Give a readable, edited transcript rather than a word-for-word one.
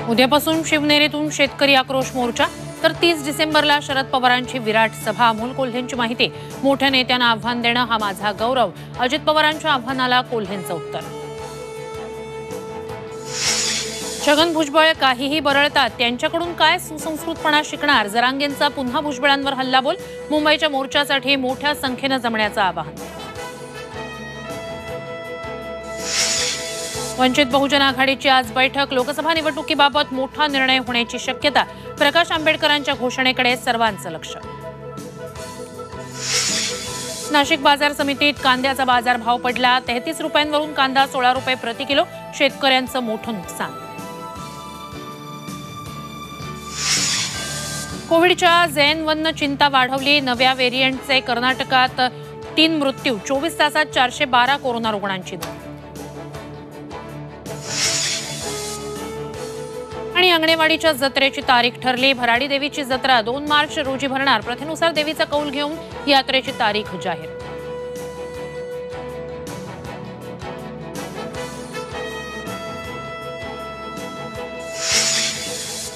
उद्यापासून शिवनेरीतून शेतकरी आक्रोश मोर्चा, तर 30 डिसेंबरला शरद पवारांची विराट सभा. अमोल कोल्हेंची माहिती. मोठ्या नेत्यांना आव्हान देणं हा माझा गौरव. अजित पवारांच्या आव्हानाला कोल्हेंचं उत्तर. छगन भुजबळ काहीही बरळतात, त्यांच्याकडून काय सुसंस्कृतपणा शिकणार. जरांगेंचा पुन्हा भुजबळांवर हल्लाबोल. मुंबईच्या मोर्चासाठी मोठ्या संख्येनं जमण्याचं आवाहन. वंचित बहुजन आघाडीची आज बैठक. लोकसभा निवडणुकीबाबत मोठा निर्णय होण्याची शक्यता. प्रकाश आंबेडकरांच्या घोषणेकडे सर्वांचं लक्ष. नाशिक बाजार समितीत कांद्याचा बाजारभाव पडला. 33 रुपयांवरून कांदा 16 रुपये प्रति किलो. शेतकऱ्यांचं मोठं नुकसान. कोविडच्या झेन 1नं चिंता वाढवली. नव्या व्हेरियंटचे कर्नाटकात 3 मृत्यू. 24 तासात 412 कोरोना रुग्णांची नोंद. आणि अंगणेवाडीच्या जत्रेची तारीख ठरली. भराडी देवीची जत्रा 2 मार्च रोजी भरणार. प्रथेनुसार देवीचा कौल घेऊन यात्रेची तारीख जाहीर.